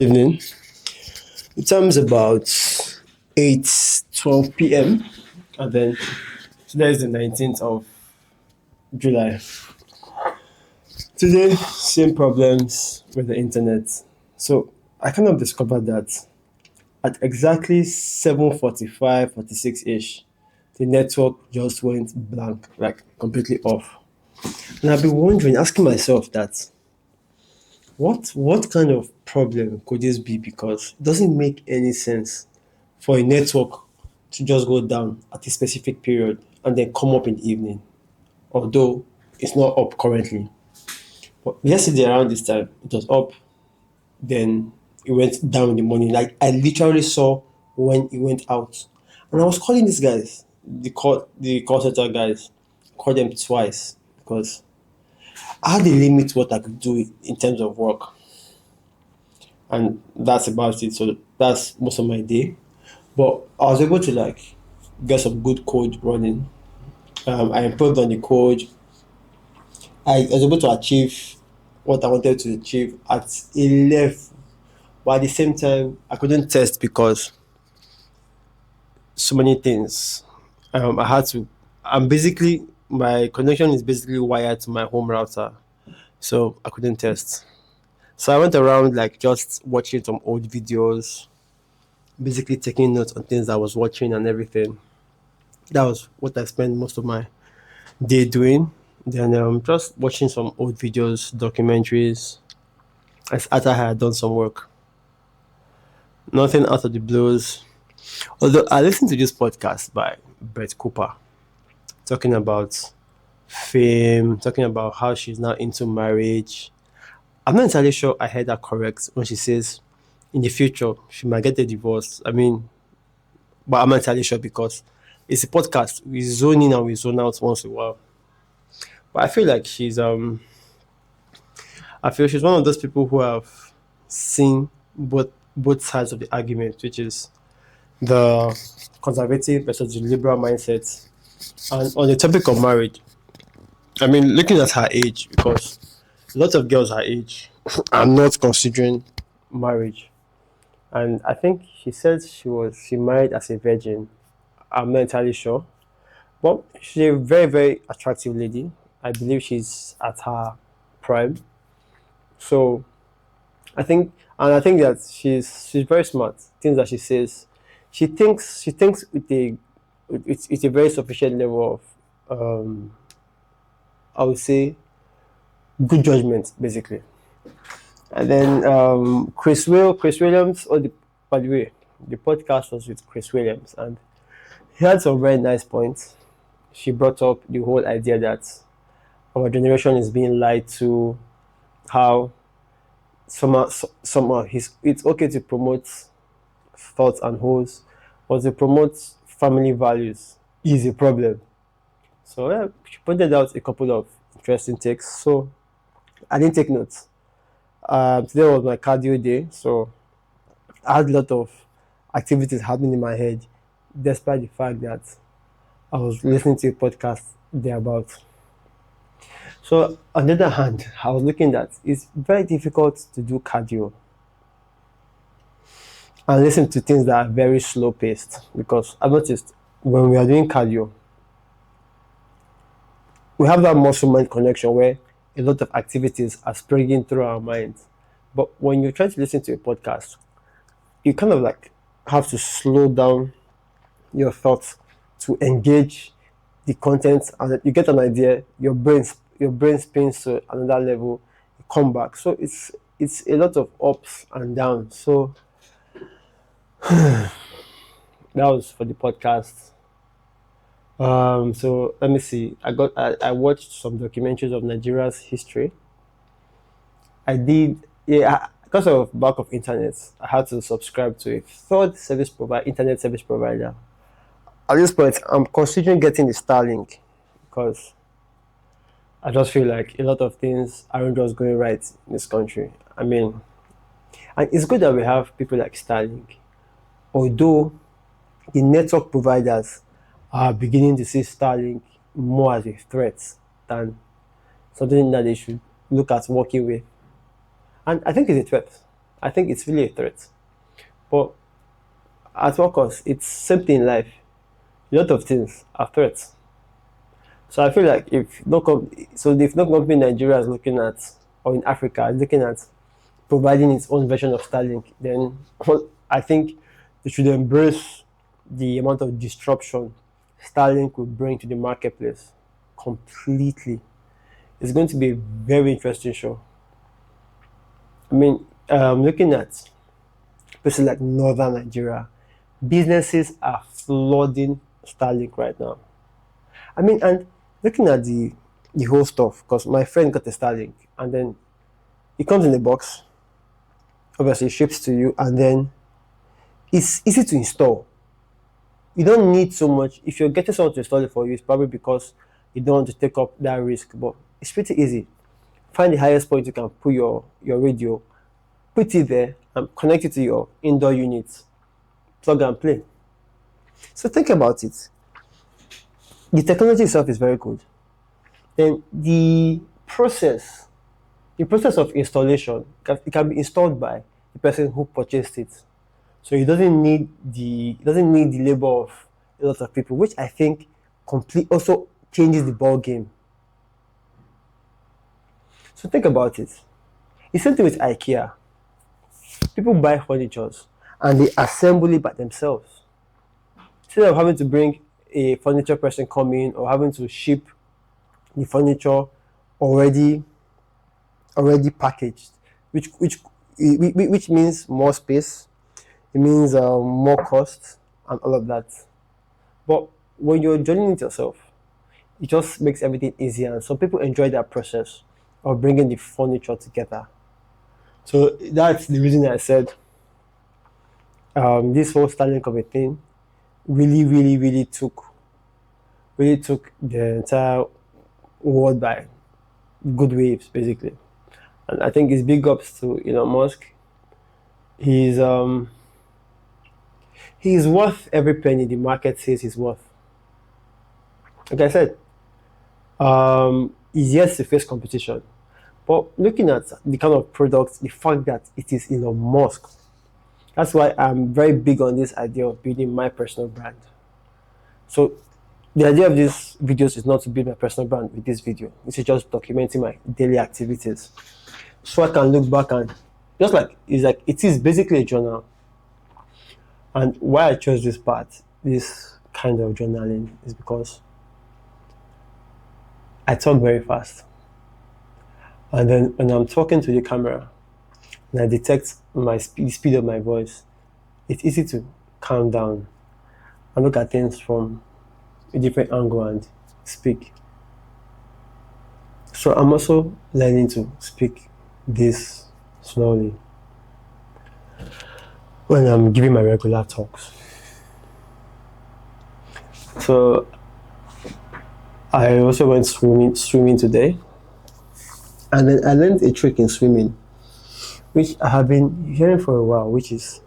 Evening. The time's about 8:12 p.m. and then today is the 19th of July. Today, same problems with the internet. So I kind of discovered that at exactly 7:45, 46-ish, the network just went blank, like completely off. And I've been wondering, asking myself that what kind of problem could this be? Because it doesn't make any sense for a network to just go down at a specific period and then come up in the evening, although it's not up currently. But yesterday around this time, it was up, then it went down in the morning. Like I literally saw when it went out. And I was calling these guys, the call center guys, called them twice because I had a limit what I could do in terms of work. And that's about it. So that's most of my day. But I was able to like get some good code running. I improved on the code. I was able to achieve what I wanted to achieve at a level, but at the same time, I couldn't test because so many things. I had to. I'm basically my connection is basically wired to my home router, so I couldn't test. So I went around like just watching some old videos, basically taking notes on things I was watching and everything. That was what I spent most of my day doing. Then just watching some old videos, documentaries, as after I had done some work. Nothing out of the blues. Although I listened to this podcast by Brett Cooper talking about fame, talking about how she's now into marriage. I'm not entirely sure I heard that correct when she says in the future she might get a divorce. I mean, but I'm not entirely sure because it's a podcast. We zone in and we zone out once in a while. But I feel she's one of those people who have seen both sides of the argument, which is the conservative versus the liberal mindset. And on the topic of marriage, I mean, looking at her age, because lots of girls her age are not considering marriage. And I think she said she married as a virgin. I'm not entirely sure. But she's a very, very attractive lady. I believe she's at her prime. So I think that she's very smart. Things that she says, she thinks with a very sufficient level of I would say good judgment basically. And then Chris Williams. By the way, the podcast was with Chris Williams, and he had some very nice points. She brought up the whole idea that our generation is being lied to, how somehow it's okay to promote thoughts and holes, but to promote family values is a problem. So yeah, she pointed out a couple of interesting takes. So I didn't take notes. Today was my cardio day, so I had a lot of activities happening in my head, despite the fact that I was listening to a podcast thereabout. So on the other hand, I was looking at it's very difficult to do cardio and listen to things that are very slow paced because I've noticed when we are doing cardio, we have that muscle mind connection where a lot of activities are springing through our minds. But when you're trying to listen to a podcast, you kind of like have to slow down your thoughts to engage the content and you get an idea, your brain spins to another level, you come back. So it's a lot of ups and downs. So that was for the podcast. So let me see. I watched some documentaries of Nigeria's history. I did, yeah, because of lack of internet, I had to subscribe to a third internet service provider. At this point, I'm considering getting the Starlink because I just feel like a lot of things aren't just going right in this country. I mean, and it's good that we have people like Starlink, although the network providers are beginning to see Starlink more as a threat than something that they should look at working with. And I think it's a threat. I think it's really a threat. But at what cost? It's same thing in life. A lot of things are threats. So I feel like if no company in Nigeria is looking at, or in Africa is looking at providing its own version of Starlink, then I think they should embrace the amount of disruption Starlink will bring to the marketplace completely. It's going to be a very interesting show. I mean, looking at places like northern Nigeria, businesses are flooding Starlink right now. I mean, and looking at the whole stuff, because my friend got a Starlink, and then it comes in a box, obviously ships to you, and then it's easy to install. You don't need so much. If you're getting someone to install it for you, it's probably because you don't want to take up that risk. But it's pretty easy. Find the highest point you can put your radio, put it there, and connect it to your indoor unit. Plug and play. So think about it. The technology itself is very good. Then the process of installation, it can be installed by the person who purchased it. So it doesn't need the labor of a lot of people, which I think complete also changes the ball game. So think about it. It's same thing with IKEA. People buy furnitures and they assemble it by themselves. Instead of having to bring a furniture person come in or having to ship the furniture already packaged, which means more space, it means more cost and all of that. But when you're joining it yourself, it just makes everything easier, and some people enjoy that process of bringing the furniture together. So that's the reason I said this whole Starlink of a thing really took the entire world by good waves, basically. And I think it's big ups to Elon Musk. He's he's worth every penny the market says he's worth. Like I said, he's yet to face competition. But looking at the kind of products, the fact that it is Elon Musk, that's why I'm very big on this idea of building my personal brand. So the idea of these videos is not to build my personal brand with this video. This is just documenting my daily activities. So I can look back and just like it is basically a journal. And why I chose this kind of journaling, is because I talk very fast. And then when I'm talking to the camera and I detect the speed of my voice, it's easy to calm down and look at things from a different angle and speak. So I'm also learning to speak this slowly when I'm giving my regular talks. So I also went swimming today, and then I learned a trick in swimming, which I have been hearing for a while, which is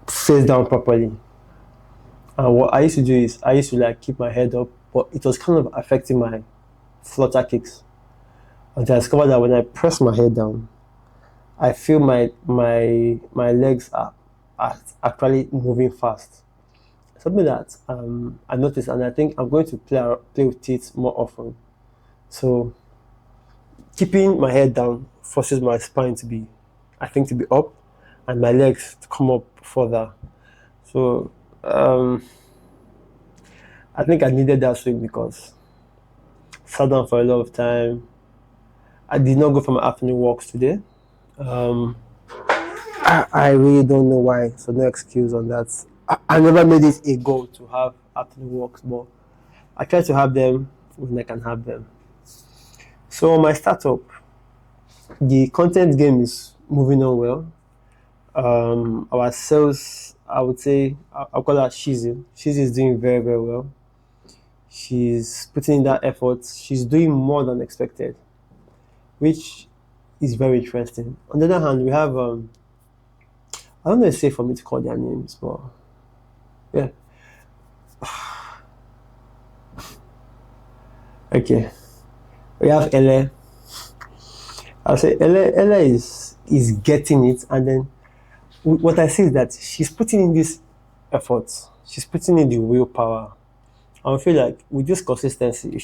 face down properly. And what I used to do is I used to like keep my head up, but it was kind of affecting my flutter kicks. Until I discovered that when I press my head down, I feel my legs are actually moving fast. Something that I noticed, and I think I'm going to play with it more often. So keeping my head down forces my spine to be up, and my legs to come up further. So I think I needed that swing because I sat down for a lot of time. I did not go for my afternoon walks today. I really don't know why, so no excuse on that. I never made it a goal to have afternoon walks, but I try to have them when I can have them. So my startup, the content game is moving on well. Our sales, I would say, I'll call her Shizzy. Shizzy is doing very, very well. She's putting in that effort. She's doing more than expected, which is very interesting. On the other hand, we have, I don't know if it's safe for me to call their names, but yeah. Okay. We have Ele. I'll say Ele is getting it, and then what I see is that she's putting in this effort, she's putting in the willpower. I feel like with this consistency, if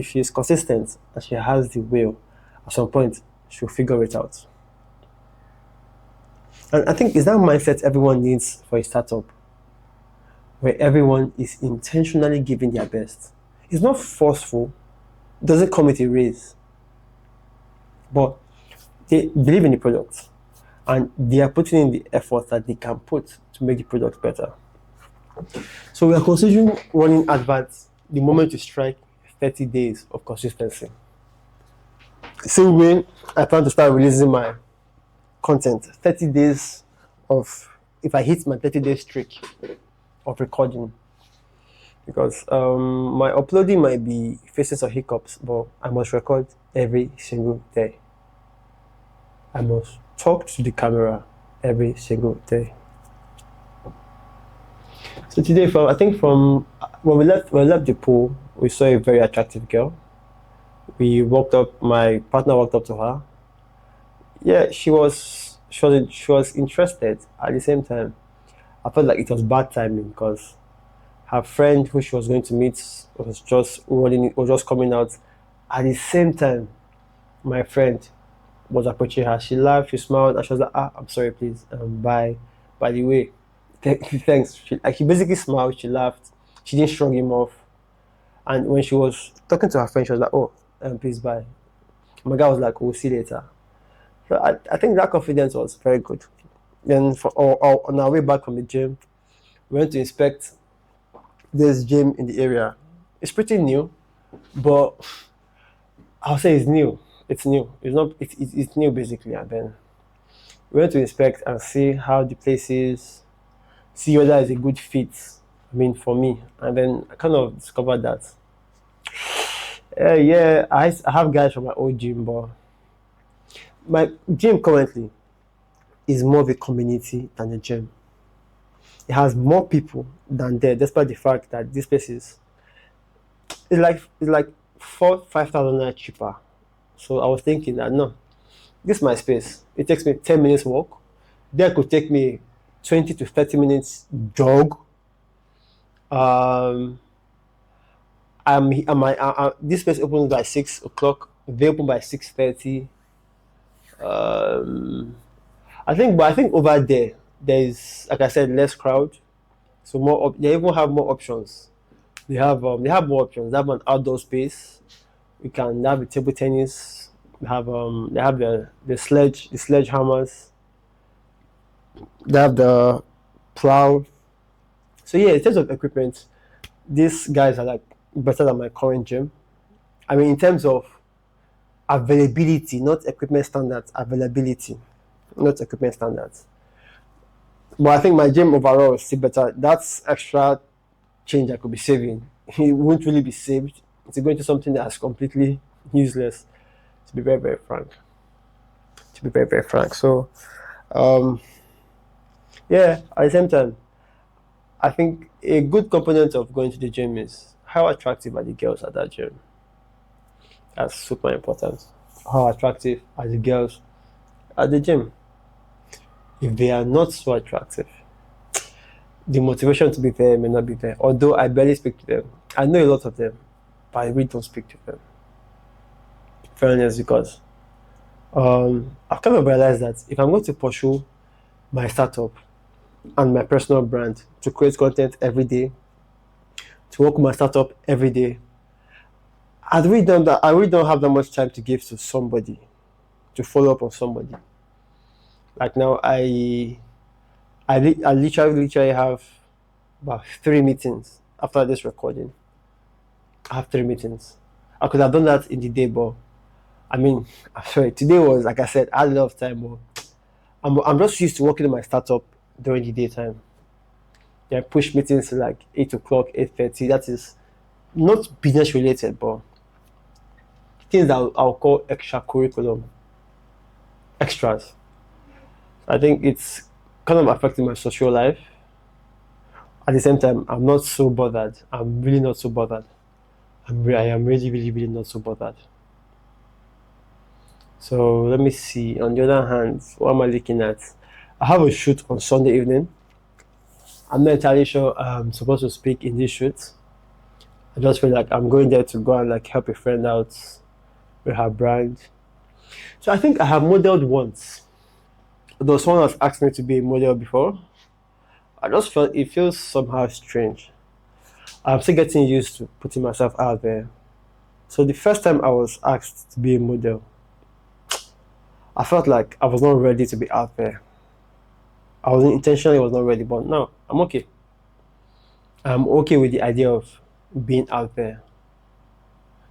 she's consistent and she has the will, at some point she'll figure it out. And I think it's that mindset everyone needs for a startup, where everyone is intentionally giving their best. It's not forceful, it doesn't come with a raise, but they believe in the product and they are putting in the effort that they can put to make the product better. So we are considering running adverts the moment you strike 30 days of consistency. Same way I plan to start releasing my content, 30 days of, if I hit my 30-day streak of recording, because my uploading might be facing some hiccups, but I must record every single day. I must talk to the camera every single day. So today, from when we left the pool, we saw a very attractive girl. We walked up. My partner walked up to her. Yeah, she was interested. At the same time, I felt like it was bad timing because her friend who she was going to meet was just coming out. At the same time, my friend was approaching her. She laughed, she smiled, and she was like, "Ah, I'm sorry, please. Bye. By the way, thanks." She basically smiled, she laughed, she didn't shrug him off. And when she was talking to her friend, she was like, "Oh, please, bye." My guy was like, "We'll see later." So I think that confidence was very good. Then on our way back from the gym, we went to inspect this gym in the area. It's pretty new, but I'll say it's new. It's new. It's not. It's new basically. And then we went to inspect and see how the place is, see whether it's a good fit. I mean, for me. And then I kind of discovered that. Yeah, I have guys from my old gym, but my gym currently is more of a community than a gym. It has more people than there, despite the fact that this place is it's like 4-5,000 naira cheaper. So I was thinking that no, this is my space. It takes me 10 minutes walk. There could take me 20 to 30 minutes jog. Um, this place opens by 6 o'clock. They open by 6:30. Um, but I think over there is, like I said, less crowd. So they even have more options. They have more options. They have an outdoor space. We can have the table tennis. They have the sledgehammers. They have the plow. So yeah, in terms of equipment, these guys are like better than my current gym. I mean, in terms of availability, not equipment standards, availability, not equipment standards. But I think my gym overall is still better. That's extra change I could be saving. It won't really be saved. It's going to something that's completely useless. To be very, very frank. To be very, very frank. So, um, yeah. At the same time, I think a good component of going to the gym is how attractive are the girls at that gym. That's super important. How attractive are the girls at the gym? If they are not so attractive, the motivation to be there may not be there. Although I barely speak to them, I know a lot of them, but I really don't speak to them. Fairness, because I've kind of realized that if I'm going to pursue my startup and my personal brand to create content every day, to work with my startup every day, I really don't have that much time to give to somebody, to follow up on somebody. Like now, I literally have about 3 meetings after this recording. I have 3 meetings. I could have done that in the day, but I mean, I'm sorry. Today was, like I said, I had a lot of time, but I'm just used to working in my startup during the daytime. Then push meetings to like 8 o'clock, 8:30. That is not business related, but things that I'll call extra curriculum, extras. I think it's kind of affecting my social life. At the same time, I'm not so bothered. I'm really not so bothered. I am really, really, really not so bothered. So let me see. On the other hand, what am I looking at? I have a shoot on Sunday evening. I'm not entirely sure I'm supposed to speak in this shoot. I just feel like I'm going there to go and like help a friend out with her brand. So I think I have modeled once. Though someone has asked me to be a model before, I just felt it feels somehow strange. I'm still getting used to putting myself out there. So the first time I was asked to be a model, I felt like I was not ready to be out there. I was intentionally was not ready, but now I'm okay. I'm okay with the idea of being out there.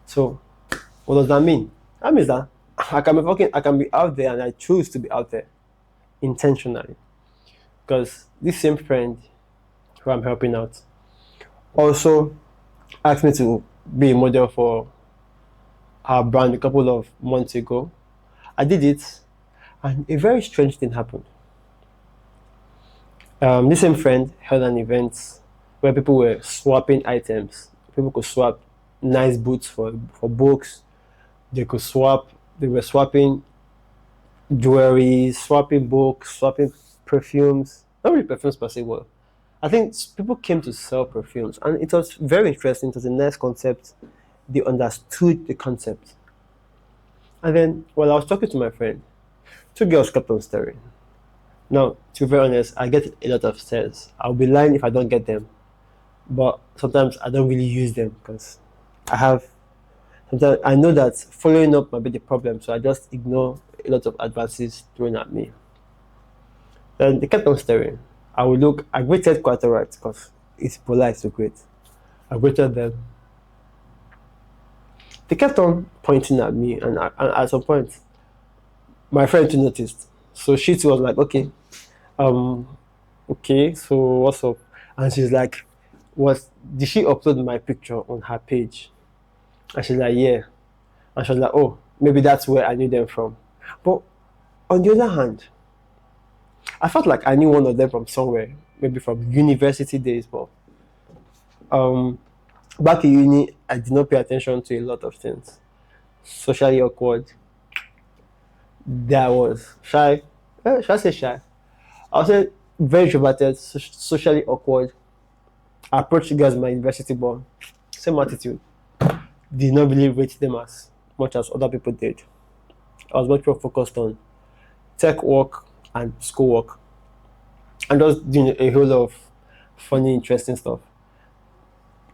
So what does that mean? That means that I can be out there and I choose to be out there intentionally. Because this same friend who I'm helping out also asked me to be a model for her brand a couple of months ago. I did it, and a very strange thing happened. This same friend held an event where people were swapping items. People could swap nice boots for books. They could swap. They were swapping jewelry, swapping books, swapping perfumes. Not really perfumes per se. Well, I think people came to sell perfumes, and it was very interesting. It was a nice concept. They understood the concept. And then, while I was talking to my friend, two girls kept on staring. Now, to be very honest, I get a lot of stares. I'll be lying if I don't get them, but sometimes I don't really use them because I have. Sometimes I know that following up might be the problem, so I just ignore a lot of advances thrown at me. Then they kept on staring. I would look. I waited quite alright because it's polite to greet. I waited them. They kept on pointing at me, and at some point, my friend too noticed. So she too was like, "Okay, um, okay, so what's up?" And she's like, "Was did she upload my picture on her page?" And she's like, "Yeah." And she was like, "Oh, maybe that's where I knew them from." But on the other hand, I felt like I knew one of them from somewhere, maybe from university days. But um, back in uni, I did not pay attention to a lot of things. Socially awkward. There I was shy. Should I say shy? I was very introverted, socially awkward. I approached girls in my university, but same attitude. Did not really rate them as much as other people did. I was much more focused on tech work and school work, and just doing a whole lot of funny, interesting stuff,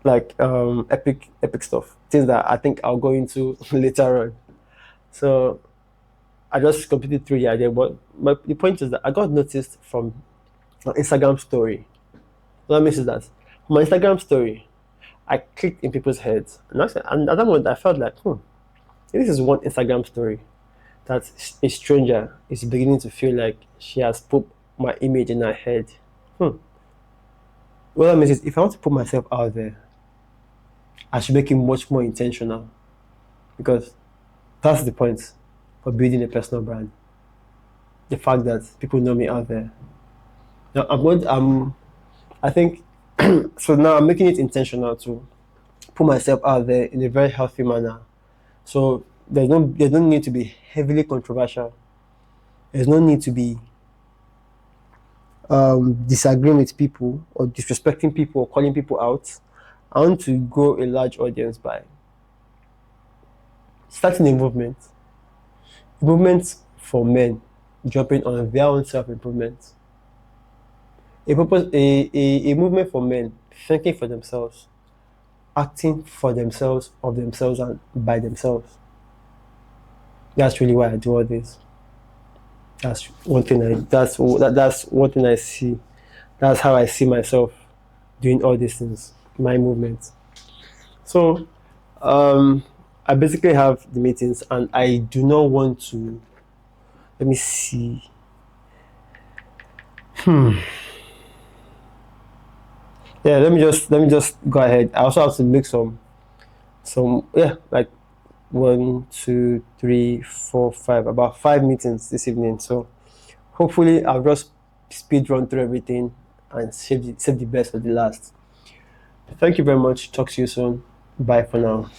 like epic stuff, things that I think I'll go into later on. So I just completely threw the idea, but the point is that I got noticed from an Instagram story. What I mean is that from my Instagram story, I clicked in people's heads, and at that moment I felt like, this is one Instagram story that a stranger is beginning to feel like she has put my image in her head. Hmm. What that means is if I want to put myself out there, I should make it much more intentional because that's the point for building a personal brand. The fact that people know me out there. Now I think so now I'm making it intentional to put myself out there in a very healthy manner. So there's no need to be heavily controversial. There's no need to be disagreeing with people or disrespecting people or calling people out. I want to grow a large audience by starting a movement for men jumping on their own self improvement, a movement for men thinking for themselves, acting for themselves, of themselves, and by themselves. That's really why I do all this. That's one thing I see. That's how I see myself doing all these things, my movement. So I basically have the meetings and I do not want to let me see. Yeah, let me just go ahead. I also have to make some yeah, like one, two, three, four, five, about 5 meetings this evening. So hopefully I'll just speed run through everything and save the best for the last. Thank you very much. Talk to you soon. Bye for now.